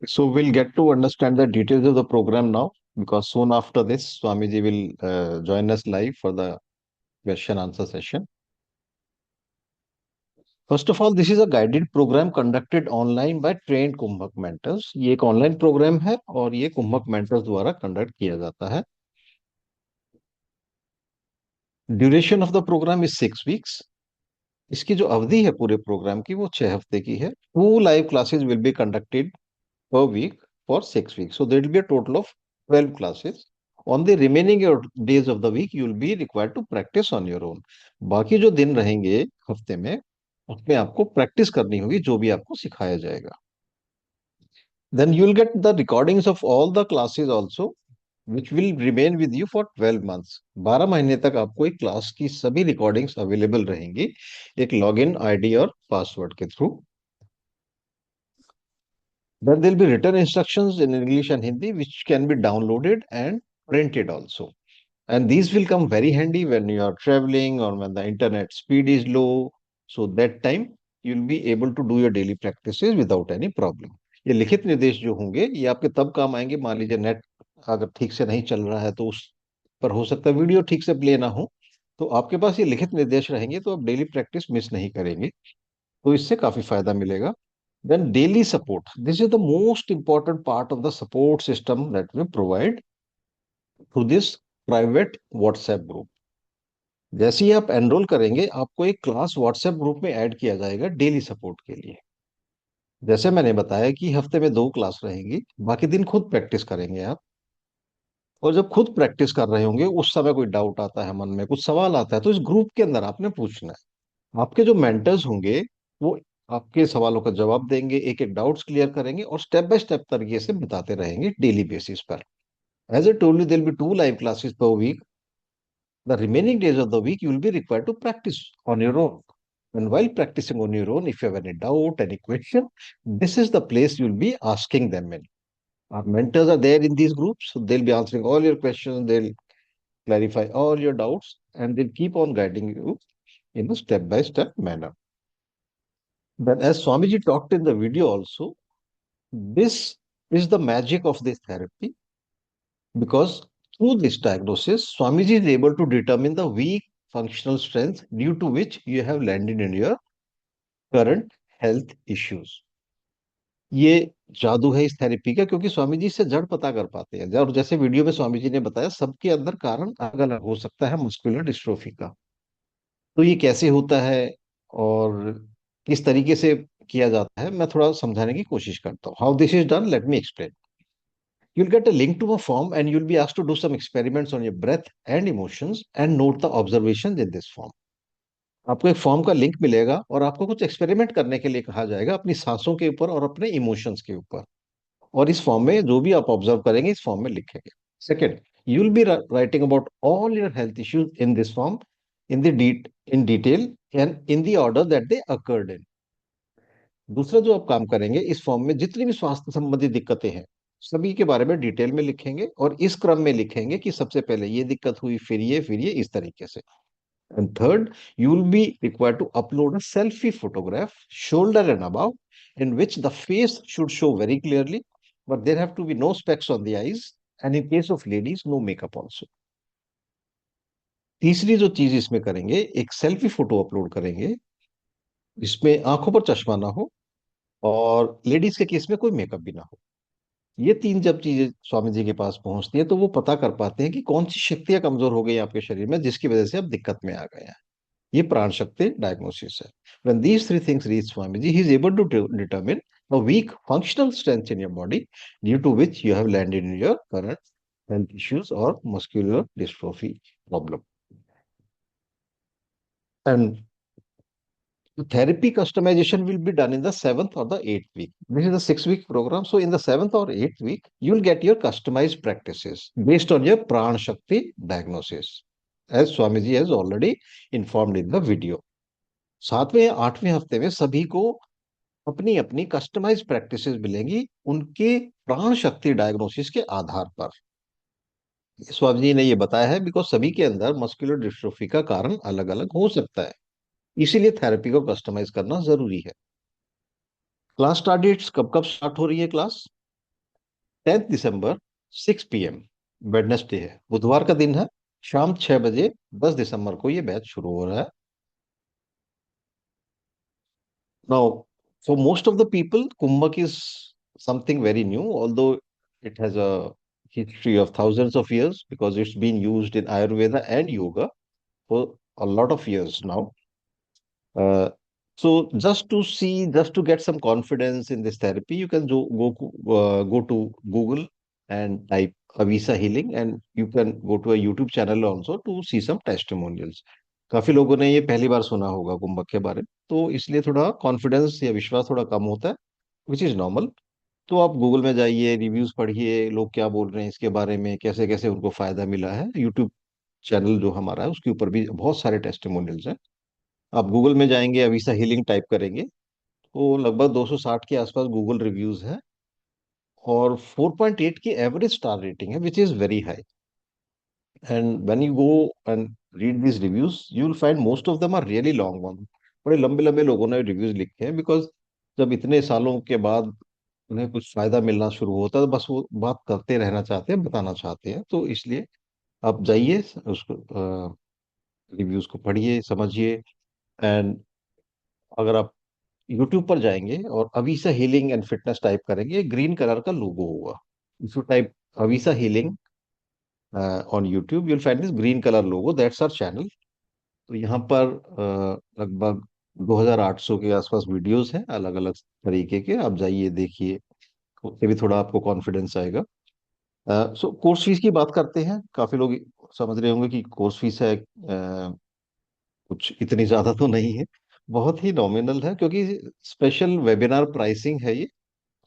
So we'll get to understand the details of the program now because soon after this, Swamiji will join us live for the question answer session. First of all, this is a guided program conducted online by trained कुंभक mentors. ये एक online programme है और ये कुंभक mentors द्वारा conduct किया जाता है. Duration of the programme is 6 weeks. इसकी जो अवधि है पूरे प्रोग्राम की वो 6 हफ्ते की है. 2 live classes will be conducted per week for 6 weeks. So there will be a total of 12 classes. On the remaining days of the week, you will be required to practice on your own. बाकी जो दिन रहेंगे हफ्ते में उसमें आपको practice करनी होगी जो भी आपको सिखाया जाएगा. Then you will get the recordings of all the classes also, which will remain with you for 12 months. 12 महीने तक आपको एक क्लास की सभी रिकॉर्डिंग्स अवेलेबल रहेंगी एक लॉगिन आईडी और पासवर्ड के through. Then there will be written instructions in English and Hindi, which can be downloaded and printed also. And these will come very handy when you are traveling or when the internet speed is low. So that time you will be able to do your daily practices without any problem. ये लिखित निर्देश जो होंगे ये आपके तब काम आएंगे. मान लीजिए नेट अगर ठीक से नहीं चल रहा है तो उस पर हो सकता है वीडियो ठीक से प्ले ना हो, तो आपके पास ये लिखित निर्देश रहेंगे तो आप डेली प्रैक्टिस मिस नहीं करेंगे. तो इससे काफी फायदा मिलेगा. Then daily support. This is the most important part of the support system that we provide through this private WhatsApp group. जैसे ही आप एनरोल करेंगे आपको एक क्लास WhatsApp ग्रुप में ऐड किया जाएगा डेली सपोर्ट के लिए. जैसे मैंने बताया कि हफ्ते में 2 क्लास रहेंगी, बाकी दिन खुद प्रैक्टिस करेंगे आप. और जब खुद प्रैक्टिस कर रहे होंगे उस समय कोई डाउट आता है मन में, कुछ सवाल आता है, तो इस ग्रुप के अंदर आपने पूछना है. आपके जो मेंटर्स होंगे वो आपके सवालों का जवाब देंगे, एक एक डाउट्स क्लियर करेंगे और स्टेप बाय स्टेप तरीके से बताते रहेंगे डेली बेसिस पर. As a told you there will be 2 live classes per week. The remaining days of the week you will be required to practise on your own. And while practicing on your own, if you have any doubt, any question, this is the place you'll be asking them in. Our mentors are there in these groups, so they'll be answering all your questions, they'll clarify all your doubts, and they'll keep on guiding you in a step-by-step manner. But as Swamiji talked in the video also, this is the magic of this therapy because through this diagnosis, Swamiji is able to determine the weak functional strength due to which you have landed in your current health issues. ये जादू है इस therapy का क्योंकि स्वामी जी इससे जड़ पता कर पाते हैं. और जैसे वीडियो में स्वामी जी ने बताया सबके अंदर कारण अलग अलग हो सकता है मस्कुलर डिस्ट्रोफी का. तो ये कैसे होता है और किस तरीके से किया जाता है मैं थोड़ा समझाने की कोशिश करता हूँ. How this is done, let me explain. You'll get a link to a form and you'll be asked to do some experiments on your breath and emotions and note the observations in this form. आपको एक form का link मिलेगा और आपको कुछ experiment करने के लिए कहा जाएगा अपनी सांसों के ऊपर और अपने इमोशंस के ऊपर. और इस फॉर्म में जो भी आप ऑब्जर्व करेंगे इस फॉर्म में लिखेंगे. Second, you will be writing about all your health issues in this form in detail and in the order that they occurred in. दूसरा जो आप काम करेंगे इस फॉर्म में जितनी भी स्वास्थ्य संबंधी दिक्कतें हैं सभी के बारे में डिटेल में लिखेंगे और इस क्रम में लिखेंगे कि सबसे पहले ये दिक्कत हुई फिर ये इस तरीके से. And third, you will be required to upload a selfie photograph shoulder and above in which the face should show very clearly, but there have to be no specs on the eyes, and in case of ladies, no makeup also. तीसरी जो चीज इसमें करेंगे एक selfie photo upload करेंगे जिसमें आंखों पर चश्मा ना हो और लेडीज के केस में कोई मेकअप भी ना हो. ये तीन जब चीजें स्वामी जी के पास पहुंचती है तो वो पता कर पाते हैं कि कौन सी शक्तियां कमजोर हो गई आपके शरीर में जिसकी वजह से आप दिक्कत में आ गए हैं. ये प्राण शक्ति डायग्नोसिस है. When these three things reach Swamiji, he is able to determine a weak functional strength in your body due to which you have landed in your current health issues or muscular dystrophy problem. And the therapy customization will be done in the 7th or the 8th week. This is a 6 week program. So in the 7th or 8th week, you will get your customized practices based on your Pran Shakti diagnosis, as Swamiji has already informed in the video. 7वें 8वें हफ्ते में सभी को अपनी अपनी customise practices मिलेंगी उनके प्राण शक्ति डायग्नोसिस के आधार पर. स्वामी जी ने ये बताया है बिकॉज सभी के अंदर मस्कुलर डिस्ट्रोफी का कारण अलग अलग हो सकता है, इसीलिए थेरेपी को कस्टमाइज करना जरूरी है. क्लास स्टार्ट डेट्स कब कब स्टार्ट हो रही है क्लास? 10 दिसंबर 6 PM, वेडनेसडे है, बुधवार का दिन है, शाम 6 बजे, 10 दिसंबर को ये बैच शुरू हो रहा है. Now, for most of the people, Kumbhak is something very new, although it has a history of thousands of years because it's been used in Ayurveda and yoga for a lot of years now. Uh, so just to get some confidence in this therapy, you can go to Google and type Avisa Healing, and you can go to a YouTube channel also to see some testimonials. काफी लोगों ने ये पहली बार सुना होगा कुंभक के बारे में, तो इसलिए थोड़ा कॉन्फिडेंस या विश्वास थोड़ा कम होता है, विच इज नॉर्मल. तो आप गूगल में जाइए, रिव्यूज पढ़िए, लोग क्या बोल रहे हैं इसके बारे में, कैसे कैसे उनको फायदा मिला है. यूट्यूब चैनल जो हमारा है उसके ऊपर भी बहुत सारे टेस्टिमोनियल्स हैं. आप गूगल में जाएंगे, अवीसा हीलिंग टाइप करेंगे, तो लगभग 260 के आसपास गूगल रिव्यूज हैं, और 4.8 की एवरेज स्टार रेटिंग है, which is very high. And when you go and read these reviews, you will find most of them are really long one. बड़े लंबे लंबे लोगों ने रिव्यूज लिखे हैं, बिकॉज जब इतने सालों के बाद उन्हें कुछ फायदा मिलना शुरू होता है, तो बस वो बात करते रहना चाहते हैं, बताना चाहते हैं, तो इसलिए आप जाइए, उसको रिव्यूज को पढ़िए, समझिए. एंड अगर आप यूट्यूब पर जाएंगे और Avisa healing and fitness type करेंगे, ग्रीन कलर का लोगो होगा. If you type Avisa healing on YouTube, you'll find this green colour logo, that's our channel. तो यहाँ पर लगभग 2800 के आसपास वीडियोस हैं, अलग अलग तरीके के. आप जाइए, देखिए, उससे भी थोड़ा आपको कॉन्फिडेंस आएगा. सो कोर्स फीस की बात करते हैं. काफी लोग समझ रहे होंगे कि कोर्स फीस है, कुछ इतनी ज्यादा तो नहीं है, बहुत ही नॉमिनल है, क्योंकि स्पेशल वेबिनार प्राइसिंग है ये.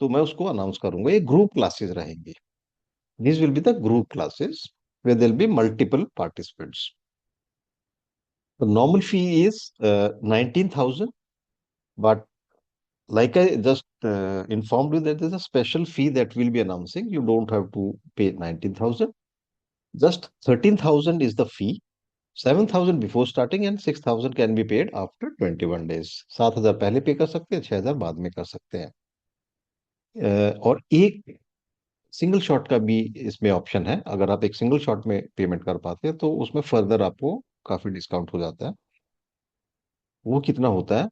तो मैं उसको अनाउंस करूंगा. ये ग्रुप क्लासेस रहेंगी. This will be the group classes where there'll be multiple participants. The normal fee is 19,000, but like I just informed you that there's a special fee that we'll be announcing. You don't have to pay 19,000. Just 13,000 is the fee. 7,000 before starting and 6,000 can be paid after 21 days. 7,000 पहले पे कर सकते हैं, 6,000 बाद में कर सकते हैं. और एक सिंगल शॉट का भी इसमें ऑप्शन है. अगर आप एक सिंगल शॉट में पेमेंट कर पाते हैं, तो उसमें फर्दर आपको काफी डिस्काउंट हो जाता है. वो कितना होता है?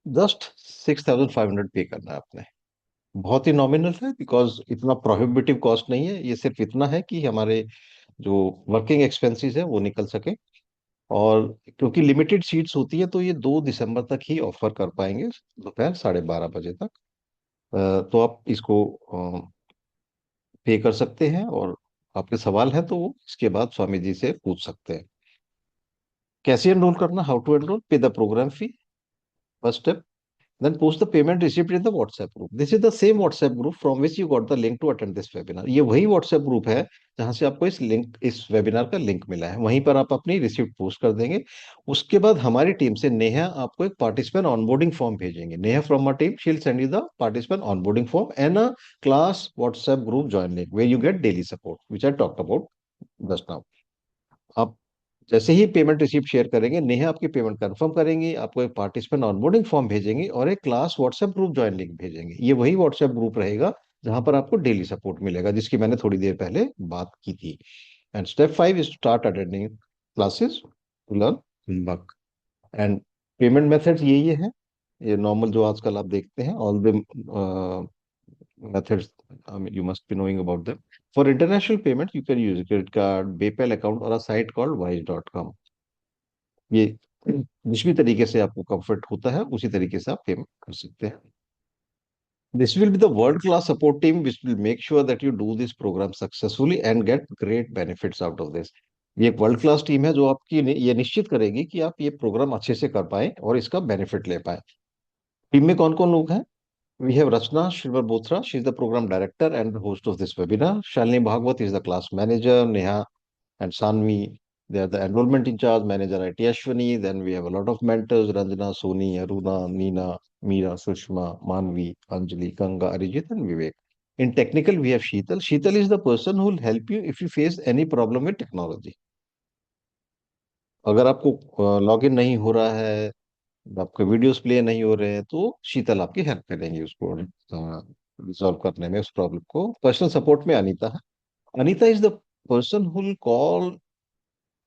जस्ट 6,500 पे करना है आपने. बहुत ही नॉमिनल है, बिकॉज इतना प्रोहिबिटिव कॉस्ट नहीं है. ये सिर्फ इतना है कि हमारे जो वर्किंग एक्सपेंसेस है वो निकल सके. और क्योंकि लिमिटेड सीट्स होती है, तो ये 2 दिसंबर तक ही ऑफर कर पाएंगे, दोपहर 12:30 बजे तक. तो आप इसको पे कर सकते हैं, और आपके सवाल है तो वो इसके बाद स्वामी जी से पूछ सकते हैं. कैसे एनरोल करना, how to enrol? Pay the programme fee, first step. Then post the payment receipt in the WhatsApp group. This is the same WhatsApp group from which you got the link to attend this webinar. ये वही WhatsApp group है जहां से आपको इस webinar का link मिला है. वहीं पर आप अपनी रिसिप्ट पोस्ट कर देंगे. उसके बाद हमारी टीम से नेहा आपको एक पार्टिसिपेंट ऑनबोर्डिंग फॉर्म भेजेंगे. Neha from our team, she will send you the participant onboarding form and a class WhatsApp group join link where you get daily support, which I talked about just now. आप जैसे ही payment receipt share करेंगे, नेहा आपकी payment confirm करेंगी, आपको एक participant onboarding form भेजेंगे और एक class WhatsApp group join link भेजेंगे. ये वही व्हाट्सएप ग्रुप रहेगा जहां पर आपको डेली सपोर्ट मिलेगा, जिसकी मैंने थोड़ी देर पहले बात की थी. And step 5 is to start attending classes to learn kumbhak. And payment methods ये हैं, ये नॉर्मल जो आजकल आप देखते हैं. All the methods, you must be knowing about them. For international payment, you can use a credit card, PayPal account, or a site called wise.com. ये जिस भी तरीके से आपको कंफर्ट होता है, उसी तरीके से आप पेमेंट कर सकते हैं. This will be the world-class support team which will make sure that you do this program successfully and get great benefits out of this. ये एक वर्ल्ड क्लास टीम है जो आपकी ये निश्चित करेगी कि आप ये प्रोग्राम अच्छे से कर पाए और इसका बेनिफिट ले पाए. टीम में कौन कौन लोग हैं? We have Rachna Shrivar-Bothra. She is the program director and the host of this webinar. Shalini Bhagwat is the class manager. Neha and Sanvi, they are the enrollment in charge. Manager IT Ashwani. Then we have a lot of mentors: Ranjana, Soni, Aruna, Neena, Meera, Sushma, Manvi, Anjali, Ganga, Arijit, and Vivek. In technical, we have Sheetal. Sheetal is the person who will help you if you face any problem with technology. अगर आपको login नहीं हो रहा है, आपके videos play नहीं हो रहे हैं, तो शीतल आपकी हेल्प करेंगी उसको रिजॉल्व करने में उस प्रॉब्लम को। पर्सनल सपोर्ट में अनीता है। Anita is the person who will call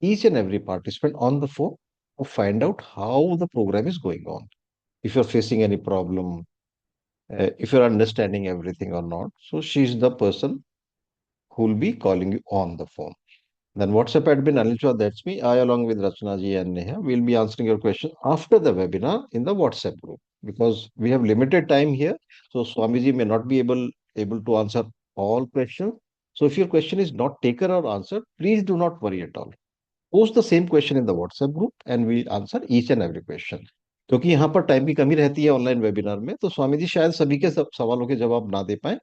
each and every participant on the phone to find out how the program is going on. If you're facing any problem, if you're understanding everything or not. So she's the person who will be calling you on the phone. Then WhatsApp admin Anilchwa, that's me. I, along with Rachna ji and Neha, will be answering your question after the webinar in the WhatsApp group because we have limited time here. So Swamiji may not be able to answer all questions. So if your question is not taken or answered, please do not worry at all. Post the same question in the WhatsApp group and we'll answer each and every question. क्योंकि यहाँ पर time की कमी रहती है online webinar में, तो स्वामी जी शायद सभी के सब सवालों के जवाब ना दे पाए।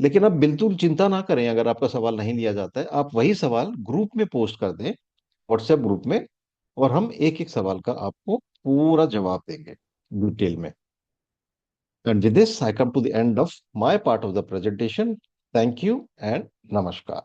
लेकिन आप बिल्कुल चिंता ना करें, अगर आपका सवाल नहीं लिया जाता है, आप वही सवाल ग्रुप में पोस्ट कर दें, व्हाट्सएप ग्रुप में, और हम एक एक सवाल का आपको पूरा जवाब देंगे डिटेल में। And with this, I come to the end of my part of the presentation. Thank you and namaskar.